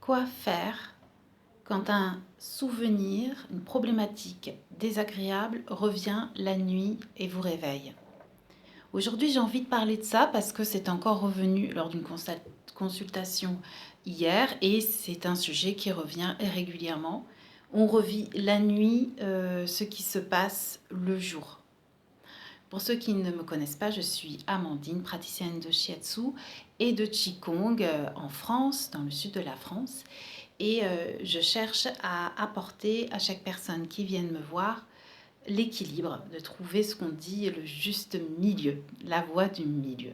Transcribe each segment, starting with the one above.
Quoi faire quand un souvenir, une problématique désagréable revient la nuit et vous réveille? Aujourd'hui, j'ai envie de parler de ça parce que c'est encore revenu lors d'une consultation hier et c'est un sujet qui revient régulièrement. On revit la nuit ce qui se passe le jour. Pour ceux qui ne me connaissent pas, je suis Amandine, praticienne de Shiatsu et de Qigong en France, dans le sud de la France. Et je cherche à apporter à chaque personne qui vient me voir l'équilibre, de trouver ce qu'on dit le juste milieu, la voie du milieu.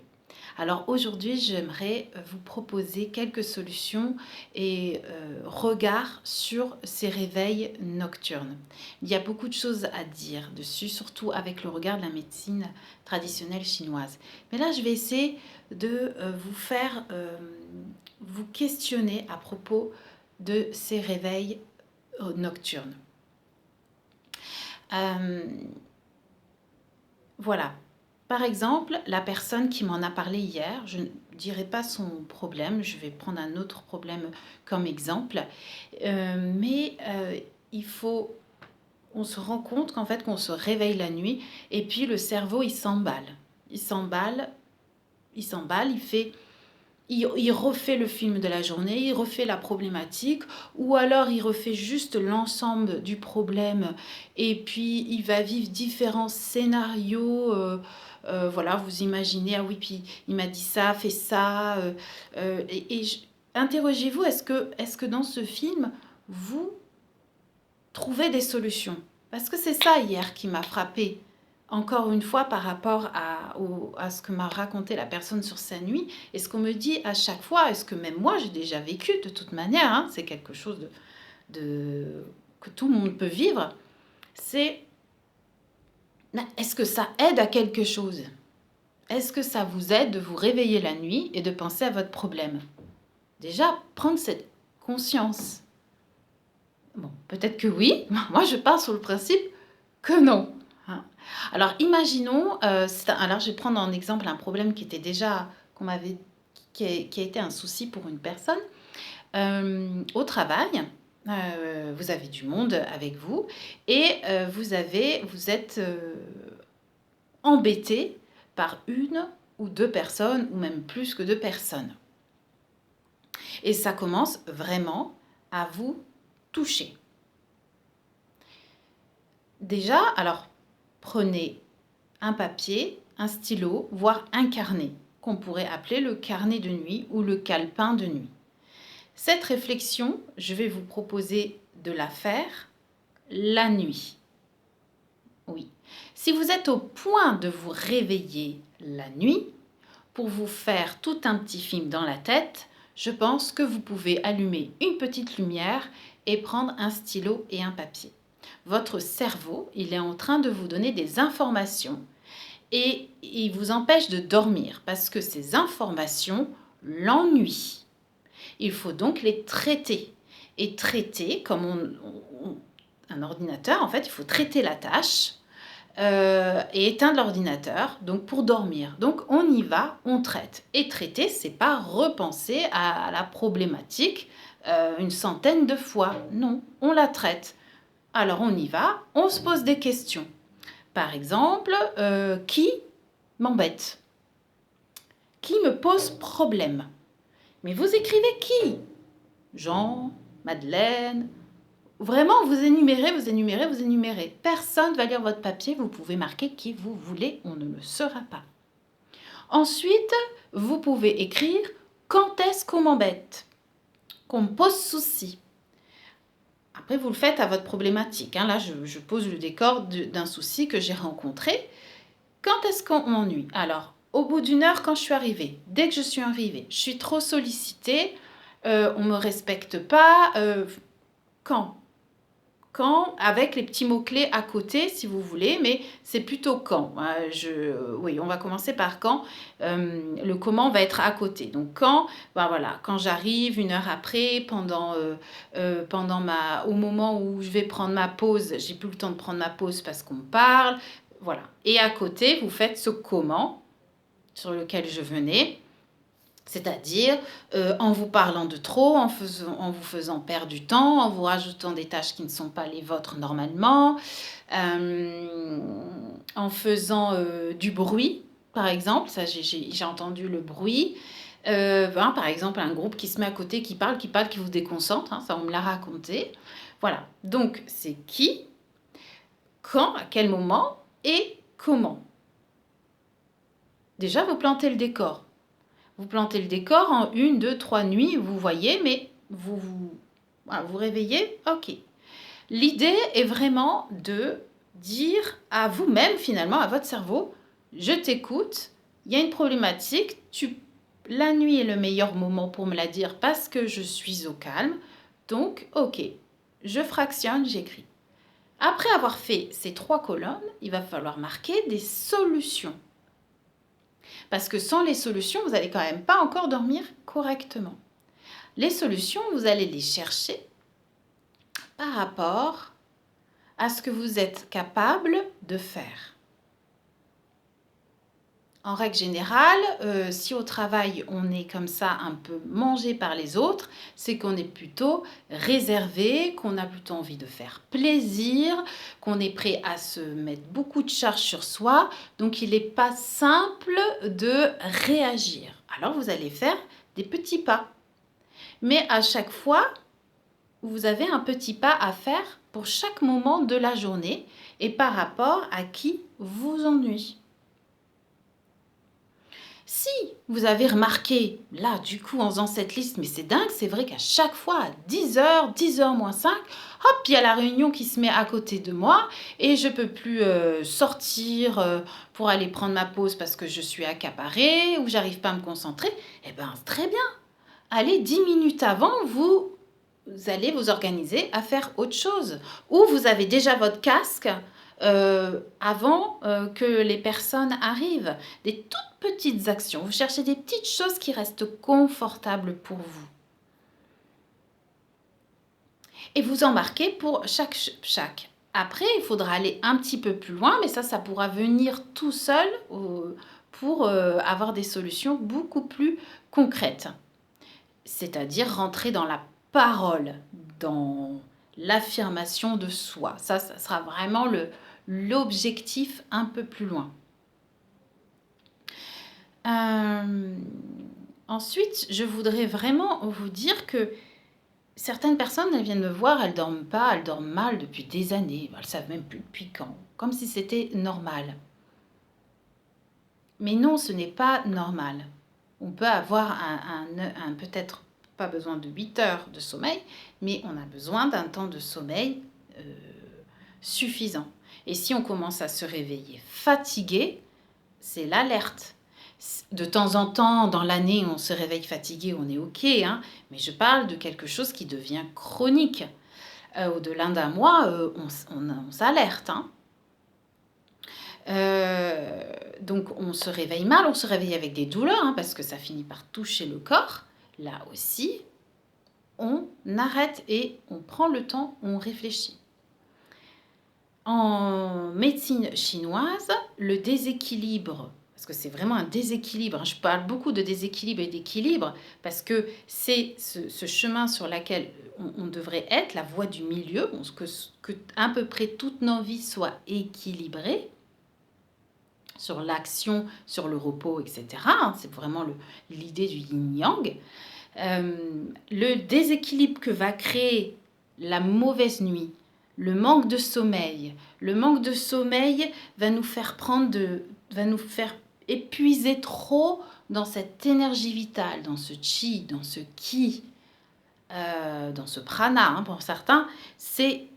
Alors aujourd'hui, j'aimerais vous proposer quelques solutions et regards sur ces réveils nocturnes. Il y a beaucoup de choses à dire dessus, surtout avec le regard de la médecine traditionnelle chinoise. Mais là, je vais essayer de vous faire vous questionner à propos de ces réveils nocturnes. Voilà. Par exemple, la personne qui m'en a parlé hier, je ne dirai pas son problème, je vais prendre un autre problème comme exemple, il faut, on se rend compte qu'en fait qu'on se réveille la nuit et puis le cerveau il s'emballe, il refait le film de la journée, il refait la problématique, ou alors il refait juste l'ensemble du problème, et puis il va vivre différents scénarios. Voilà, vous imaginez, ah oui, puis il m'a dit ça, fait ça. Interrogez-vous, est-ce que dans ce film, vous trouvez des solutions? Parce que c'est ça hier qui m'a frappée. Encore une fois, par rapport à ce que m'a raconté la personne sur sa nuit, et ce qu'on me dit à chaque fois, et ce que même moi j'ai déjà vécu de toute manière, hein, c'est quelque chose que tout le monde peut vivre, c'est est-ce que ça aide à quelque chose? Est-ce que ça vous aide de vous réveiller la nuit et de penser à votre problème? Déjà, prendre cette conscience. Bon, peut-être que oui, moi je pars sur le principe que non. Hein. Alors imaginons, alors je vais prendre en exemple un problème qui était déjà, qui a été un souci pour une personne. Au travail, vous avez du monde avec vous et vous êtes embêté par une ou deux personnes ou même plus que deux personnes. Et ça commence vraiment à vous toucher. Déjà, alors, prenez un papier, un stylo, voire un carnet, qu'on pourrait appeler le carnet de nuit ou le calepin de nuit. Cette réflexion, je vais vous proposer de la faire la nuit. Oui. Si vous êtes au point de vous réveiller la nuit, pour vous faire tout un petit film dans la tête, je pense que vous pouvez allumer une petite lumière et prendre un stylo et un papier. Votre cerveau, il est en train de vous donner des informations et il vous empêche de dormir parce que ces informations l'ennuient. Il faut donc les traiter. Et traiter, comme un ordinateur, en fait, il faut traiter la tâche et éteindre l'ordinateur, donc pour dormir. Donc on y va, on traite. Et traiter, c'est pas repenser à la problématique une centaine de fois. Non, on la traite. Alors on y va, on se pose des questions. Par exemple, qui m'embête? Qui me pose problème? Mais vous écrivez qui? Jean, Madeleine. Vraiment, vous énumérez, vous énumérez, vous énumérez. Personne ne va lire votre papier, vous pouvez marquer qui vous voulez, on ne le saura pas. Ensuite, vous pouvez écrire quand est-ce qu'on m'embête, qu'on me pose souci. Après, vous le faites à votre problématique. Hein. Là, je pose le décor d'un souci que j'ai rencontré. Quand est-ce qu'on m'ennuie? Alors, au bout d'une heure, quand je suis arrivée, dès que je suis arrivée, je suis trop sollicitée, on ne me respecte pas. Quand, avec les petits mots-clés à côté, si vous voulez, mais c'est plutôt quand. Oui, on va commencer par quand. Le comment va être à côté. Donc quand, voilà, quand j'arrive une heure après, au moment où je vais prendre ma pause, j'ai plus le temps de prendre ma pause parce qu'on me parle. Voilà. Et à côté, vous faites ce comment sur lequel je venais. C'est-à-dire en vous parlant de trop, en vous faisant perdre du temps, en vous rajoutant des tâches qui ne sont pas les vôtres normalement, euh, en faisant du bruit, par exemple. Ça, j'ai entendu le bruit. Par exemple, un groupe qui se met à côté, qui parle, qui vous déconcentre. Hein, ça, on me l'a raconté. Voilà. Donc, c'est qui, quand, à quel moment et comment. Déjà, vous plantez le décor. Vous plantez le décor en 1, 2, 3 nuits, vous voyez, mais voilà, vous réveillez, ok. L'idée est vraiment de dire à vous-même, finalement, à votre cerveau, je t'écoute, il y a une problématique, la nuit est le meilleur moment pour me la dire parce que je suis au calme, donc ok, je fractionne, j'écris. Après avoir fait ces 3 colonnes, il va falloir marquer des solutions. Parce que sans les solutions, vous n'allez quand même pas encore dormir correctement. Les solutions, vous allez les chercher par rapport à ce que vous êtes capable de faire. En règle générale, si au travail on est comme ça un peu mangé par les autres, c'est qu'on est plutôt réservé, qu'on a plutôt envie de faire plaisir, qu'on est prêt à se mettre beaucoup de charges sur soi. Donc il n'est pas simple de réagir. Alors vous allez faire des petits pas. Mais à chaque fois, vous avez un petit pas à faire pour chaque moment de la journée et par rapport à qui vous ennuie. Si vous avez remarqué, là, du coup, en faisant cette liste, mais c'est dingue, c'est vrai qu'à chaque fois, à 10h moins 5, hop, il y a la réunion qui se met à côté de moi et je ne peux plus sortir pour aller prendre ma pause parce que je suis accaparée ou j'arrive pas à me concentrer. Eh bien, c'est très bien. Allez, 10 minutes avant, vous allez vous organiser à faire autre chose. Ou vous avez déjà votre casque avant que les personnes arrivent. Des toutes petites actions. Vous cherchez des petites choses qui restent confortables pour vous. Et vous en marquez pour chaque. Après, il faudra aller un petit peu plus loin, mais ça pourra venir tout seul pour avoir des solutions beaucoup plus concrètes. C'est-à-dire rentrer dans la parole, dans l'affirmation de soi. Ça sera vraiment l'objectif un peu plus loin. Ensuite, je voudrais vraiment vous dire que certaines personnes, elles viennent me voir, elles dorment pas, elles dorment mal depuis des années. Elles savent même plus depuis quand. Comme si c'était normal. Mais non, ce n'est pas normal. On peut avoir peut-être pas besoin de 8 heures de sommeil, mais on a besoin d'un temps de sommeil suffisant. Et si on commence à se réveiller fatigué, c'est l'alerte. De temps en temps, dans l'année, on se réveille fatigué, on est OK, hein, mais je parle de quelque chose qui devient chronique. Au-delà d'un mois, on s'alerte. Hein. Donc on se réveille mal, on se réveille avec des douleurs, hein, parce que ça finit par toucher le corps. Là aussi, on arrête et on prend le temps, on réfléchit. En médecine chinoise, le déséquilibre, parce que c'est vraiment un déséquilibre, hein, je parle beaucoup de déséquilibre et d'équilibre, parce que c'est ce chemin sur lequel on devrait être, la voie du milieu, que à peu près toute nos vies soient équilibrées, sur l'action, sur le repos, etc. C'est vraiment l'idée du yin-yang. Le déséquilibre que va créer la mauvaise nuit, le manque de sommeil. Le manque de sommeil va nous faire épuiser trop dans cette énergie vitale, dans ce chi, dans ce ki, dans ce prana, hein, pour certains. C'est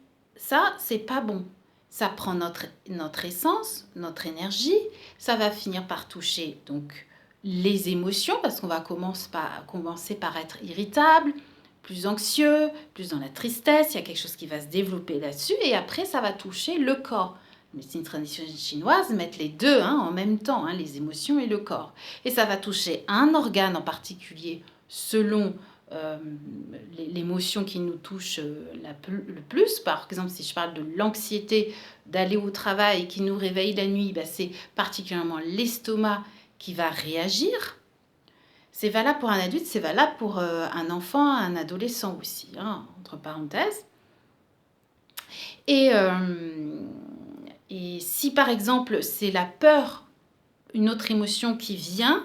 pas bon. Ça prend notre essence, notre énergie. Ça va finir par toucher donc les émotions, parce qu'on va commencer par être irritable, plus anxieux, plus dans la tristesse. Il y a quelque chose qui va se développer là-dessus. Et après, ça va toucher le corps. La médecine traditionnelle chinoise met les deux en même temps, hein, les émotions et le corps. Et ça va toucher un organe en particulier selon l'émotion qui nous touche le plus. Par exemple, si je parle de l'anxiété d'aller au travail qui nous réveille la nuit, c'est particulièrement l'estomac qui va réagir. C'est valable pour un adulte, c'est valable pour un enfant, un adolescent aussi, hein, entre parenthèses. Et, euh, et si par exemple c'est la peur, une autre émotion qui vient,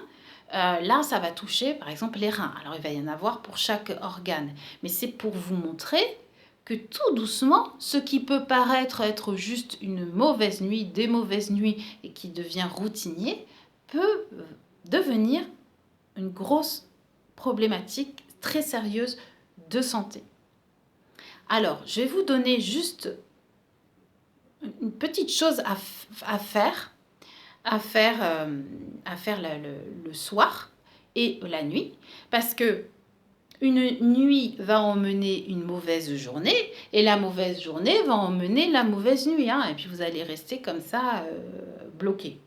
là ça va toucher par exemple les reins. Alors il va y en avoir pour chaque organe, mais c'est pour vous montrer que tout doucement, ce qui peut paraître être juste une mauvaise nuit, des mauvaises nuits et qui devient routinier, peut devenir une grosse problématique très sérieuse de santé. Alors, je vais vous donner juste une petite chose à faire, le soir et la nuit, parce que une nuit va emmener une mauvaise journée et la mauvaise journée va emmener la mauvaise nuit, hein, et puis vous allez rester comme ça bloqué.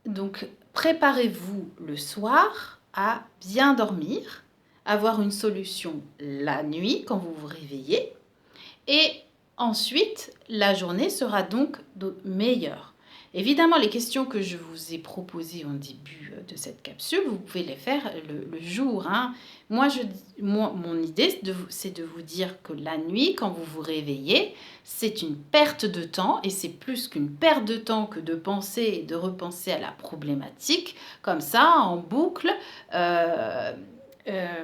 Donc, préparez-vous le soir à bien dormir, avoir une solution la nuit quand vous vous réveillez et ensuite la journée sera donc meilleure. Évidemment, les questions que je vous ai proposées en début de cette capsule, vous pouvez les faire le jour, hein. Moi, mon idée, c'est de vous dire que la nuit, quand vous vous réveillez, c'est une perte de temps et c'est plus qu'une perte de temps que de penser et de repenser à la problématique, comme ça, en boucle.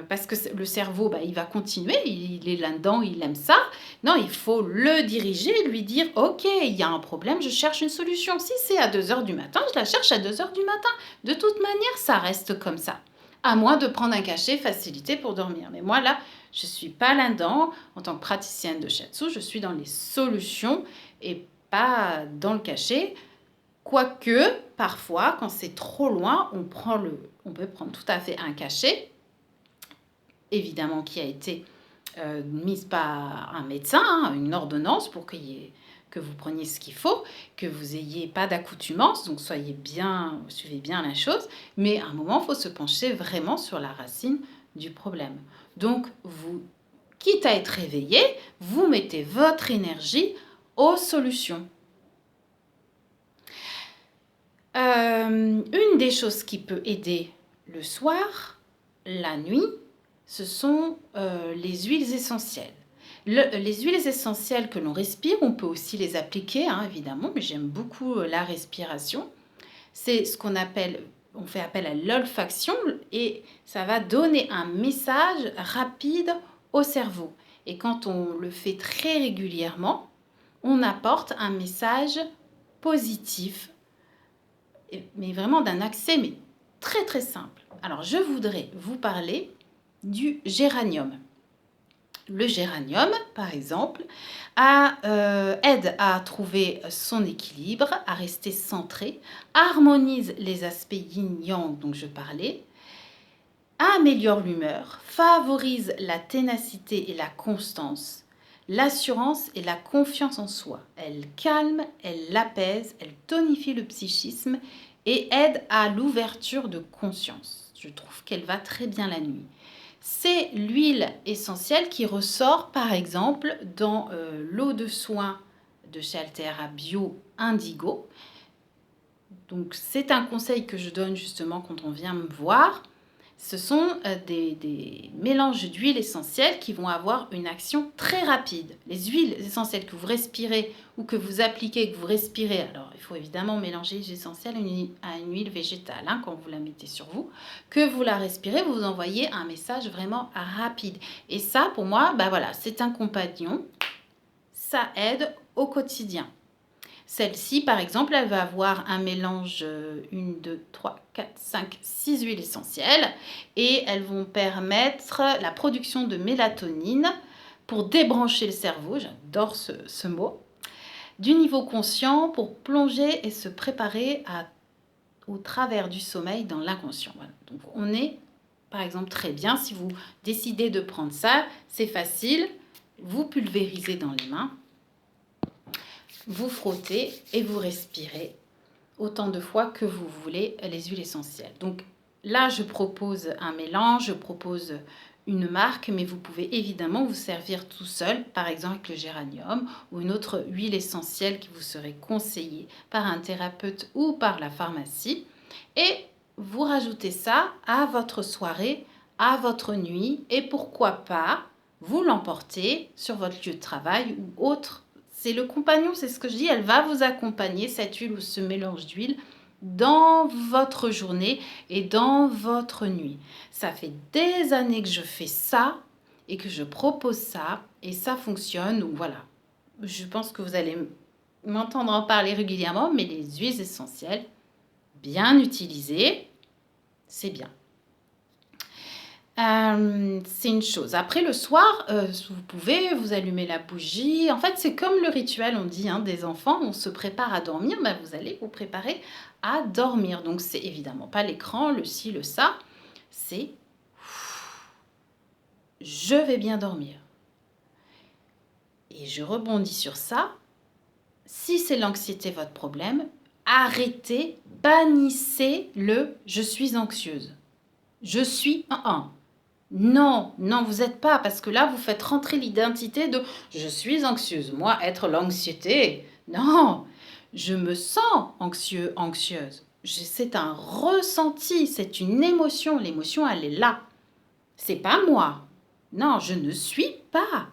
Parce que le cerveau, il va continuer, il est là-dedans, il aime ça. Non, il faut le diriger, lui dire, ok, il y a un problème, je cherche une solution. Si c'est à 2 heures du matin, je la cherche à 2 heures du matin. De toute manière, ça reste comme ça. À moins de prendre un cachet facilité pour dormir. Mais moi, là, je ne suis pas là-dedans. En tant que praticienne de shiatsu, je suis dans les solutions et pas dans le cachet. Quoique, parfois, quand c'est trop loin, on peut prendre tout à fait un cachet, évidemment qui a été mise par un médecin, hein, une ordonnance pour que vous preniez ce qu'il faut, que vous n'ayez pas d'accoutumance, donc suivez bien la chose, mais à un moment, il faut se pencher vraiment sur la racine du problème. Donc, quitte à être réveillé, vous mettez votre énergie aux solutions. Une des choses qui peut aider le soir, la nuit, ce sont les huiles essentielles. Les huiles essentielles que l'on respire, on peut aussi les appliquer, hein, évidemment, mais j'aime beaucoup la respiration. C'est ce on fait appel à l'olfaction et ça va donner un message rapide au cerveau. Et quand on le fait très régulièrement, on apporte un message positif, mais vraiment d'un accès, mais très très simple. Alors, je voudrais vous parler du géranium. Le géranium, par exemple, aide à trouver son équilibre, à rester centré, harmonise les aspects yin-yang dont je parlais, améliore l'humeur, favorise la ténacité et la constance, l'assurance et la confiance en soi. Elle calme, elle apaise, elle tonifie le psychisme et aide à l'ouverture de conscience. Je trouve qu'elle va très bien la nuit. C'est l'huile essentielle qui ressort par exemple dans l'eau de soin de chez Altera Bio Indigo. Donc c'est un conseil que je donne justement quand on vient me voir. Ce sont des mélanges d'huiles essentielles qui vont avoir une action très rapide. Les huiles essentielles que vous respirez ou que vous appliquez, que vous respirez, alors il faut évidemment mélanger les essentielles à une huile végétale, hein, quand vous la mettez sur vous, que vous la respirez, vous envoyez un message vraiment rapide. Et ça, pour moi, voilà, c'est un compagnon, ça aide au quotidien. Celle-ci, par exemple, elle va avoir un mélange 1, 2, 3, 4, 5, 6 huiles essentielles et elles vont permettre la production de mélatonine pour débrancher le cerveau, j'adore ce mot, du niveau conscient pour plonger et se préparer au travers du sommeil dans l'inconscient. Voilà. Donc on est, par exemple, très bien, si vous décidez de prendre ça, c'est facile, vous pulvérisez dans les mains, vous frottez et vous respirez autant de fois que vous voulez les huiles essentielles. Donc là, je propose un mélange, je propose une marque, mais vous pouvez évidemment vous servir tout seul, par exemple avec le géranium ou une autre huile essentielle qui vous serait conseillée par un thérapeute ou par la pharmacie. Et vous rajoutez ça à votre soirée, à votre nuit et pourquoi pas vous l'emporter sur votre lieu de travail ou autre. C'est le compagnon, c'est ce que je dis, elle va vous accompagner, cette huile ou ce mélange d'huile, dans votre journée et dans votre nuit. Ça fait des années que je fais ça et que je propose ça et ça fonctionne. Donc voilà, je pense que vous allez m'entendre en parler régulièrement, mais les huiles essentielles, bien utilisées, c'est bien. C'est une chose. Après, le soir, vous pouvez vous allumer la bougie. En fait, c'est comme le rituel, on dit, hein, des enfants. On se prépare à dormir. Ben, vous allez vous préparer à dormir. Donc, c'est évidemment pas l'écran, le ci, le ça. C'est je vais bien dormir. Et je rebondis sur ça. Si c'est l'anxiété votre problème, arrêtez, bannissez le je suis anxieuse. Je suis un. Non, non, vous n'êtes pas, parce que là, vous faites rentrer l'identité de je suis anxieuse. Moi, être l'anxiété. Non, je me sens anxieux, anxieuse. C'est un ressenti, c'est une émotion. L'émotion, elle est là. C'est pas moi. Non, je ne suis pas.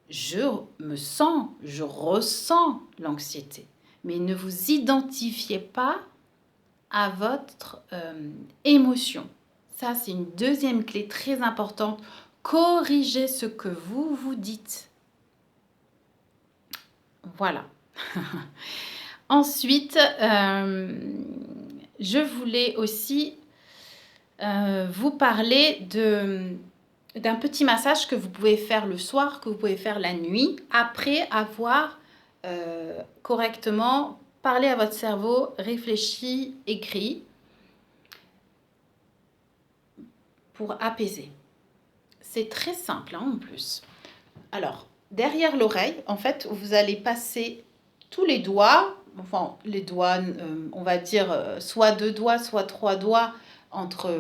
Je me sens, je ressens l'anxiété. Mais ne vous identifiez pas à votre émotion. Ça, c'est une deuxième clé très importante. Corrigez ce que vous vous dites. Voilà. Ensuite, je voulais aussi vous parler d'un petit massage que vous pouvez faire le soir, que vous pouvez faire la nuit, après avoir correctement parlé à votre cerveau, réfléchi, écrit, pour apaiser. C'est très simple hein, en plus. Alors, derrière l'oreille, en fait, vous allez passer tous les doigts, enfin les doigts, on va dire soit 2 doigts, soit 3 doigts entre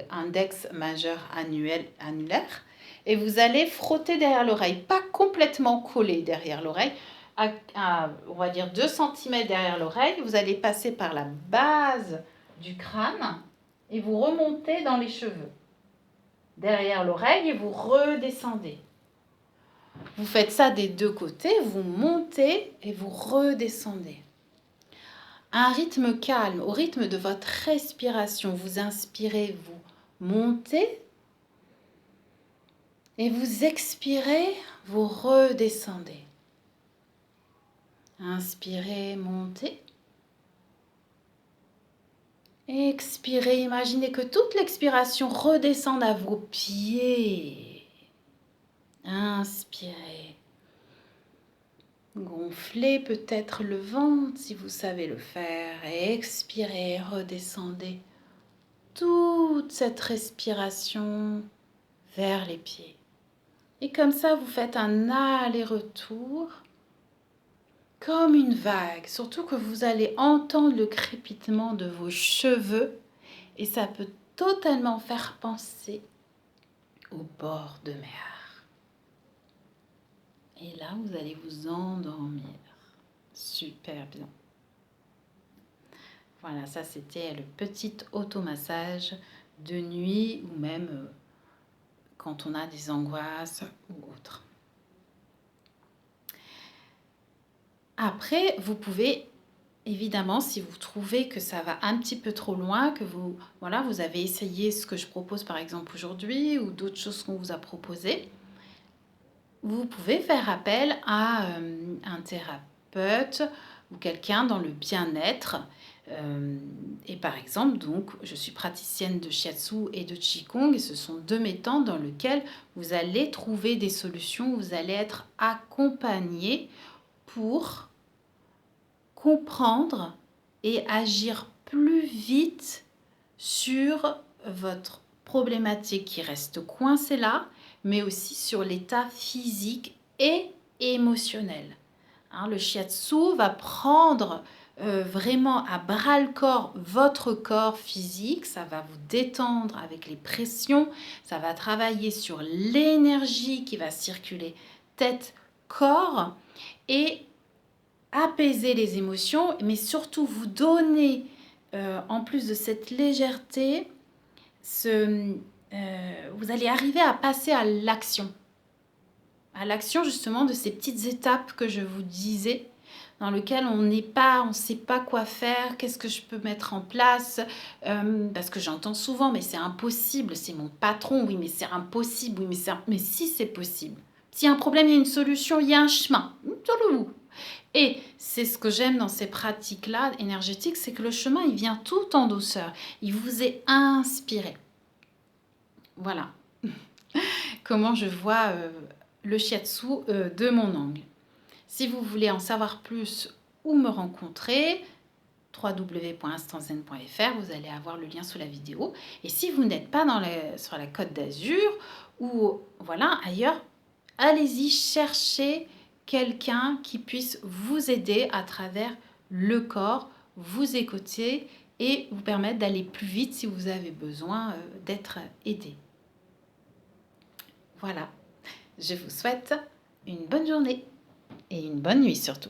index, majeur, annulaire. Et vous allez frotter derrière l'oreille, pas complètement collé derrière l'oreille, on va dire 2 cm derrière l'oreille. Vous allez passer par la base du crâne et vous remontez dans les cheveux. Derrière l'oreille et vous redescendez. Vous faites ça des deux côtés, vous montez et vous redescendez. Un rythme calme, au rythme de votre respiration. Vous inspirez, vous montez et vous expirez, vous redescendez. Inspirez, montez. Expirez, imaginez que toute l'expiration redescende à vos pieds. Inspirez. Gonflez peut-être le ventre si vous savez le faire. Et expirez, redescendez toute cette respiration vers les pieds. Et comme ça, vous faites un aller-retour comme une vague. Surtout que vous allez entendre le crépitement de vos cheveux et ça peut totalement faire penser au bord de mer. Et là, vous allez vous endormir. Super bien. Voilà, ça c'était le petit automassage de nuit ou même quand on a des angoisses ou autres. Après, vous pouvez, évidemment, si vous trouvez que ça va un petit peu trop loin, que vous avez essayé ce que je propose par exemple aujourd'hui ou d'autres choses qu'on vous a proposées, vous pouvez faire appel à un thérapeute ou quelqu'un dans le bien-être. Et par exemple, donc, je suis praticienne de Shiatsu et de Qigong et ce sont 2 méthodes dans lesquelles vous allez trouver des solutions, vous allez être accompagné pour comprendre et agir plus vite sur votre problématique qui reste coincée là, mais aussi sur l'état physique et émotionnel. Hein, le shiatsu va prendre vraiment à bras-le-corps votre corps physique, ça va vous détendre avec les pressions, ça va travailler sur l'énergie qui va circuler tête-corps et apaiser les émotions, mais surtout vous donner en plus de cette légèreté, vous allez arriver à passer à l'action justement de ces petites étapes que je vous disais, dans lesquelles on ne sait pas quoi faire, qu'est-ce que je peux mettre en place, parce que j'entends souvent, mais c'est impossible, c'est mon patron, oui, mais c'est impossible, oui, mais si c'est possible. S'il y a un problème, il y a une solution, il y a un chemin. Et c'est ce que j'aime dans ces pratiques-là énergétiques, c'est que le chemin, il vient tout en douceur. Il vous est inspiré. Voilà comment je vois le shiatsu de mon angle. Si vous voulez en savoir plus ou me rencontrer, www.instantzen.fr, vous allez avoir le lien sous la vidéo. Et si vous n'êtes pas sur la Côte d'Azur ou voilà ailleurs, allez-y chercher quelqu'un qui puisse vous aider à travers le corps, vous écouter et vous permettre d'aller plus vite si vous avez besoin d'être aidé. Voilà, je vous souhaite une bonne journée et une bonne nuit surtout.